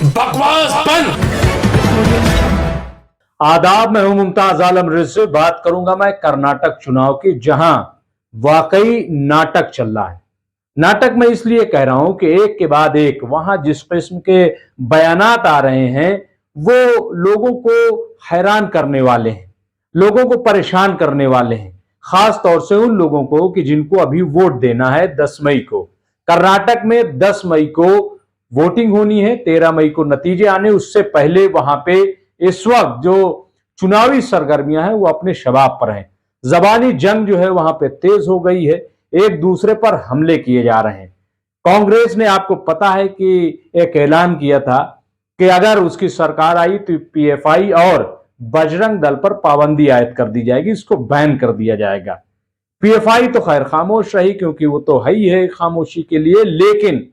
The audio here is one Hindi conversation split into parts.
बकवास बंद। आदाब, मैं हूं मुमताज आलम रिजवी। बात करूंगा मैं कर्नाटक चुनाव की, जहां वाकई नाटक चल रहा है। नाटक मैं इसलिए कह रहा हूं कि एक के बाद एक वहां जिस किस्म के बयानात आ रहे हैं वो लोगों को हैरान करने वाले हैं, लोगों को परेशान करने वाले हैं, खास तौर से उन लोगों को कि जिनको अभी वोट देना है 10 मई को। कर्नाटक में 10 मई को वोटिंग होनी है, 13 मई को नतीजे आने, उससे पहले वहां पे इस वक्त जो चुनावी सरगर्मियां हैं वो अपने शबाब पर हैं। जबानी जंग जो है वहां पे तेज हो गई है, एक दूसरे पर हमले किए जा रहे हैं। कांग्रेस ने, आपको पता है कि एक ऐलान किया था कि अगर उसकी सरकार आई तो पीएफआई और बजरंग दल पर पाबंदी आयद कर दी जाएगी, इसको बैन कर दिया जाएगा। पीएफआई तो खैर खामोश रही क्योंकि वो तो है ही है खामोशी के लिए, लेकिन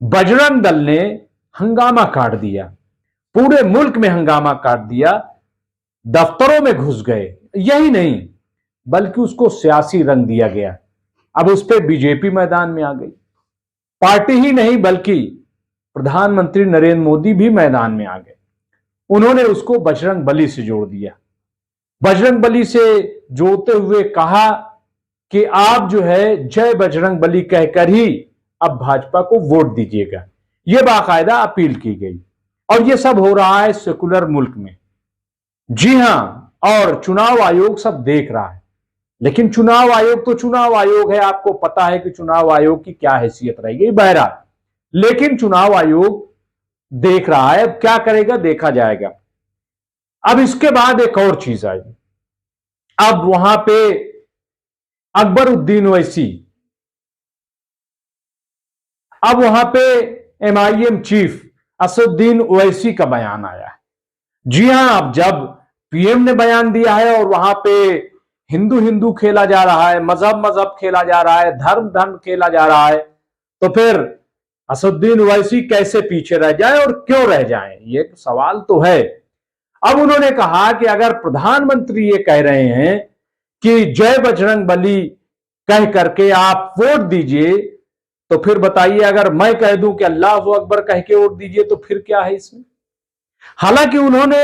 बजरंग दल ने हंगामा काट दिया, पूरे मुल्क में हंगामा काट दिया, दफ्तरों में घुस गए। यही नहीं बल्कि उसको सियासी रंग दिया गया। अब उस पर बीजेपी मैदान में आ गई। पार्टी ही नहीं बल्कि प्रधानमंत्री नरेंद्र मोदी भी मैदान में आ गए। उन्होंने उसको बजरंग बली से जोड़ दिया। बजरंग बली से जोड़ते हुए कहा कि आप जो है जय बजरंग बली कहकर ही अब भाजपा को वोट दीजिएगा। यह बाकायदा अपील की गई और यह सब हो रहा है सेकुलर मुल्क में। जी हां, और चुनाव आयोग सब देख रहा है। लेकिन चुनाव आयोग तो चुनाव आयोग है, आपको पता है कि चुनाव आयोग की क्या हैसियत रहेगी बहरहाल, लेकिन चुनाव आयोग देख रहा है। अब क्या करेगा देखा जाएगा। अब इसके बाद एक और चीज आई। अब वहां पे अकबरुद्दीन ओवैसी, अब वहां पे एमआईएम चीफ असदुद्दीन ओवैसी का बयान आया है। जी हां, अब जब पीएम ने बयान दिया है और वहां पे हिंदू हिंदू खेला जा रहा है, मजहब मजहब खेला जा रहा है, धर्म धर्म खेला जा रहा है, तो फिर असदुद्दीन ओवैसी कैसे पीछे रह जाए और क्यों रह जाए, ये सवाल तो है। अब उन्होंने कहा कि अगर प्रधानमंत्री ये कह रहे हैं कि जय बजरंग बली कह करके आप वोट दीजिए, तो फिर बताइए अगर मैं कह दूं कि अल्लाह अकबर कह के वोट दीजिए तो फिर क्या है इसमें। हालांकि उन्होंने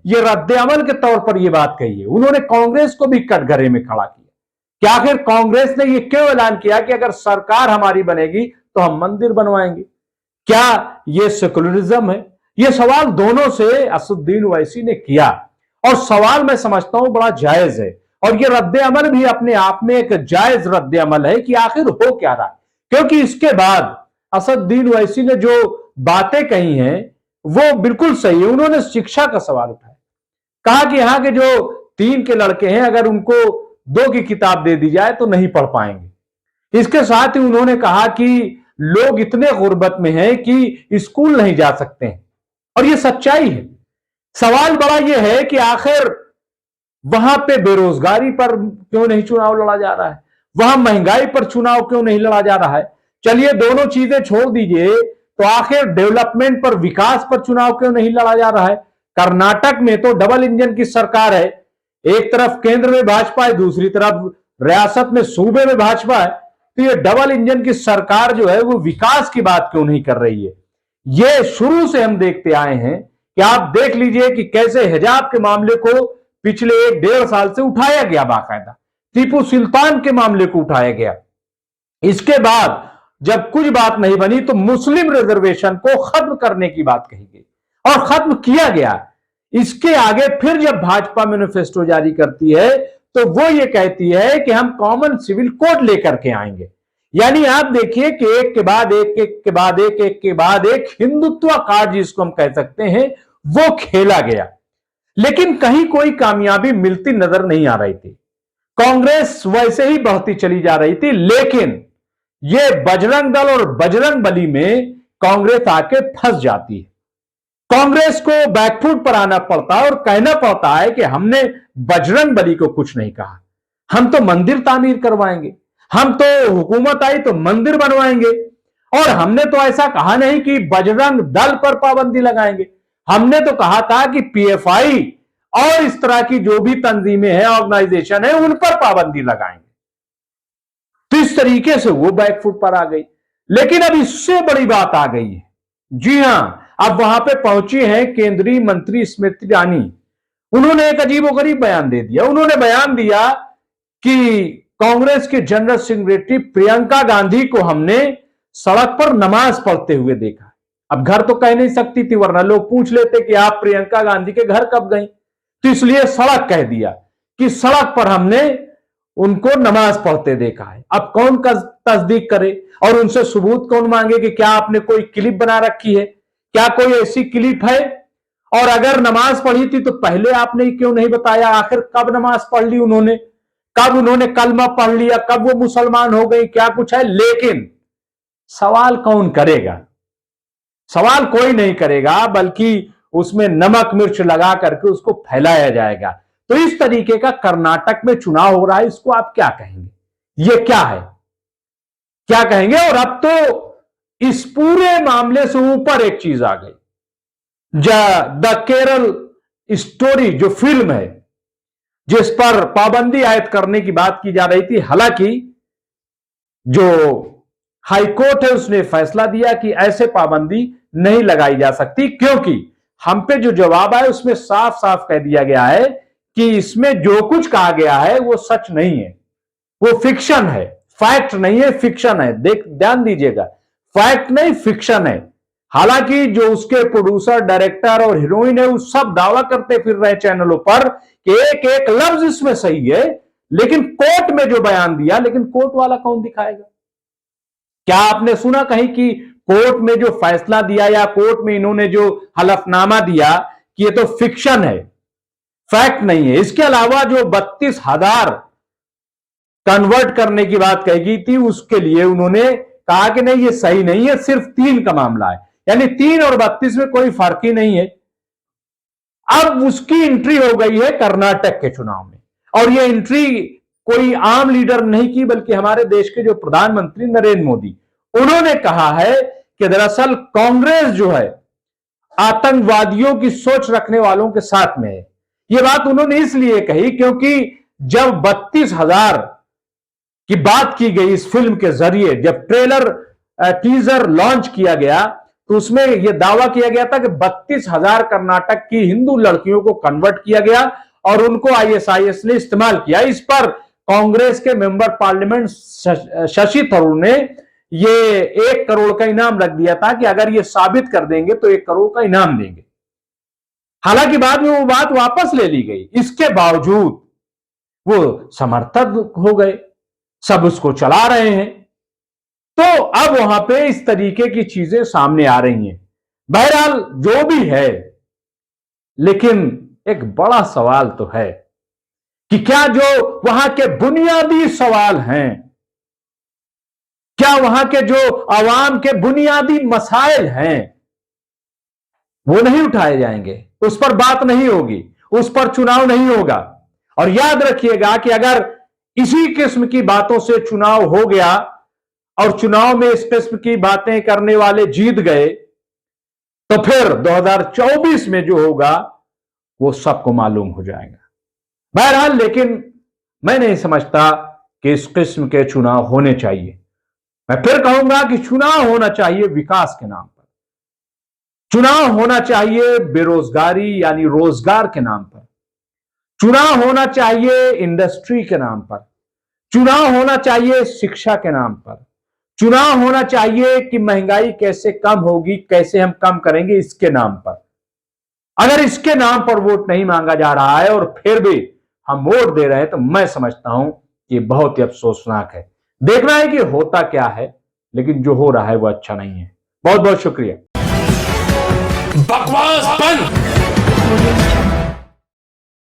ये रद्द अमल के तौर पर यह बात कही है। उन्होंने कांग्रेस को भी कटघरे में खड़ा किया कि आखिर कांग्रेस ने यह क्यों ऐलान किया कि अगर सरकार हमारी बनेगी तो हम मंदिर बनवाएंगे। क्या यह सेकुलरिज्म है? यह सवाल दोनों से असदुद्दीन ओवैसी ने किया और सवाल मैं समझता हूं बड़ा जायज है और यह रद्द अमल भी अपने आप में एक जायज रद्द अमल है कि आखिर हो क्या रहा है। क्योंकि इसके बाद असदुद्दीन ओवैसी ने जो बातें कही हैं वो बिल्कुल सही है। उन्होंने शिक्षा का सवाल उठाया, कहा कि यहां के जो 3 के लड़के हैं अगर उनको 2 की किताब दे दी जाए तो नहीं पढ़ पाएंगे। इसके साथ ही उन्होंने कहा कि लोग इतने गुर्बत में हैं कि स्कूल नहीं जा सकते हैं और यह सच्चाई है। सवाल बड़ा यह है कि आखिर वहां पे बेरोजगारी पर क्यों नहीं चुनाव लड़ा जा रहा है, वहां महंगाई पर चुनाव क्यों नहीं लड़ा जा रहा है। चलिए दोनों चीजें छोड़ दीजिए, तो आखिर डेवलपमेंट पर, विकास पर चुनाव क्यों नहीं लड़ा जा रहा है। कर्नाटक में तो डबल इंजन की सरकार है, एक तरफ केंद्र में भाजपा है, दूसरी तरफ रियासत में, सूबे में भाजपा है। तो ये डबल इंजन की सरकार जो है वो विकास की बात क्यों नहीं कर रही है। ये शुरू से हम देखते आए हैं कि आप देख लीजिए कि कैसे हिजाब के मामले को पिछले 1-1.5 साल से उठाया गया, बाकायदा टीपू सुल्तान के मामले को उठाया गया। इसके बाद जब कुछ बात नहीं बनी तो मुस्लिम रिजर्वेशन को खत्म करने की बात कही गई और खत्म किया गया। इसके आगे फिर जब भाजपा मैनिफेस्टो जारी करती है तो वो ये कहती है कि हम कॉमन सिविल कोड लेकर के आएंगे। यानी आप देखिए कि एक के बाद एक, एक के बाद एक, एक के बाद एक हिंदुत्व कार्ड जिसको हम कह सकते हैं वो खेला गया, लेकिन कहीं कोई कामयाबी मिलती नजर नहीं आ रही थी। कांग्रेस वैसे ही बढ़ती चली जा रही थी, लेकिन ये बजरंग दल और बजरंग बली में कांग्रेस आके फंस जाती है। कांग्रेस को बैकफुट पर आना पड़ता है और कहना पड़ता है कि हमने बजरंग बली को कुछ नहीं कहा, हम तो मंदिर तामीर करवाएंगे, हम तो हुकूमत आई तो मंदिर बनवाएंगे, और हमने तो ऐसा कहा नहीं कि बजरंग दल पर पाबंदी लगाएंगे। हमने तो कहा था कि पीएफआई और इस तरह की जो भी तंजीमें हैं, ऑर्गेनाइजेशन है, उन पर पाबंदी लगाएंगे। तो इस तरीके से वो बैकफुट पर आ गई। लेकिन अब इससे बड़ी बात आ गई है। जी हां, अब वहां पे पहुंची हैं केंद्रीय मंत्री स्मृति ईरानी। उन्होंने एक अजीबोगरीब बयान दे दिया। उन्होंने बयान दिया कि कांग्रेस के जनरल सेक्रेटरी प्रियंका गांधी को हमने सड़क पर नमाज पढ़ते हुए देखा। अब घर तो कह नहीं सकती थी, वरना लोग पूछ लेते कि आप प्रियंका गांधी के घर कब गई, तो इसलिए सड़क कह दिया कि सड़क पर हमने उनको नमाज पढ़ते देखा है। अब कौन तस्दीक करे और उनसे सबूत कौन मांगे कि क्या आपने कोई क्लिप बना रखी है, क्या कोई ऐसी क्लिप है? और अगर नमाज पढ़ी थी तो पहले आपने क्यों नहीं बताया? आखिर कब नमाज पढ़ ली उन्होंने, कब उन्होंने कलमा पढ़ लिया, कब वो मुसलमान हो गई, क्या कुछ है? लेकिन सवाल कौन करेगा? सवाल कोई नहीं करेगा, बल्कि उसमें नमक मिर्च लगा करके उसको फैलाया जाएगा। तो इस तरीके का कर्नाटक में चुनाव हो रहा है, इसको आप क्या कहेंगे? ये क्या है, क्या कहेंगे? और अब तो इस पूरे मामले से ऊपर एक चीज आ गई, द केरल स्टोरी जो फिल्म है, जिस पर पाबंदी आयद करने की बात की जा रही थी। हालांकि जो हाईकोर्ट है उसने फैसला दिया कि ऐसे पाबंदी नहीं लगाई जा सकती, क्योंकि हम पे जो जवाब आया उसमें साफ साफ कह दिया गया है कि इसमें जो कुछ कहा गया है वो सच नहीं है, वो फिक्शन है, फैक्ट नहीं है, फिक्शन है। ध्यान दीजिएगा, फैक्ट नहीं, फिक्शन है। हालांकि जो उसके प्रोड्यूसर, डायरेक्टर और हीरोइन है, वो सब दावा करते फिर रहे चैनलों पर कि एक एक लफ्ज इसमें सही है, लेकिन कोर्ट में जो बयान दिया, लेकिन कोर्ट वाला कौन दिखाएगा? क्या आपने सुना कहीं कि कोर्ट में जो फैसला दिया या कोर्ट में इन्होंने जो हलफनामा दिया कि ये तो फिक्शन है, फैक्ट नहीं है? इसके अलावा जो 32,000 कन्वर्ट करने की बात कही गई थी, उसके लिए उन्होंने कहा कि नहीं, ये सही नहीं है, सिर्फ 3 का मामला है, यानी 3 और 32 में कोई फर्क ही नहीं है। अब उसकी एंट्री हो गई है कर्नाटक के चुनाव में, और ये एंट्री कोई आम लीडर नहीं की, बल्कि हमारे देश के जो प्रधानमंत्री नरेंद्र मोदी, उन्होंने कहा है कि दरअसल कांग्रेस जो है आतंकवादियों की सोच रखने वालों के साथ में है। यह बात उन्होंने इसलिए कही क्योंकि जब 32,000 की बात की गई इस फिल्म के जरिए, जब टीजर लॉन्च किया गया, तो उसमें यह दावा किया गया था कि 32,000 कर्नाटक की हिंदू लड़कियों को कन्वर्ट किया गया और उनको आईएसआईएस ने इस्तेमाल किया। इस पर कांग्रेस के मेंबर पार्लियामेंट शशि थरूर ने ये 1 करोड़ का इनाम रख दिया था कि अगर ये साबित कर देंगे तो 1 करोड़ का इनाम देंगे। हालांकि बाद में वो बात वापस ले ली गई। इसके बावजूद वो समर्थक हो गए, सब उसको चला रहे हैं। तो अब वहां पे इस तरीके की चीजें सामने आ रही हैं। बहरहाल जो भी है, लेकिन एक बड़ा सवाल तो है कि क्या जो वहां के बुनियादी सवाल हैं, क्या वहां के जो आवाम के बुनियादी मसाइल हैं, वो नहीं उठाए जाएंगे, उस पर बात नहीं होगी, उस पर चुनाव नहीं होगा। और याद रखिएगा कि अगर इसी किस्म की बातों से चुनाव हो गया और चुनाव में इस किस्म की बातें करने वाले जीत गए, तो फिर 2024 में जो होगा वो सबको मालूम हो जाएगा। बहरहाल, लेकिन मैं नहीं समझता कि इस किस्म के चुनाव होने चाहिए। मैं फिर कहूंगा कि चुनाव होना चाहिए विकास के नाम पर, चुनाव होना चाहिए बेरोजगारी यानी रोजगार के नाम पर, चुनाव होना चाहिए इंडस्ट्री के नाम पर, चुनाव होना चाहिए शिक्षा के नाम पर, चुनाव होना चाहिए कि महंगाई कैसे कम होगी, कैसे हम कम करेंगे, इसके नाम पर। अगर इसके नाम पर वोट नहीं मांगा जा रहा है और फिर भी हम वोट दे रहे हैं, तो मैं समझता हूं कि बहुत ही अफसोसनाक है। देखना है कि होता क्या है, लेकिन जो हो रहा है वो अच्छा नहीं है। बहुत बहुत शुक्रिया। बकवास बंद।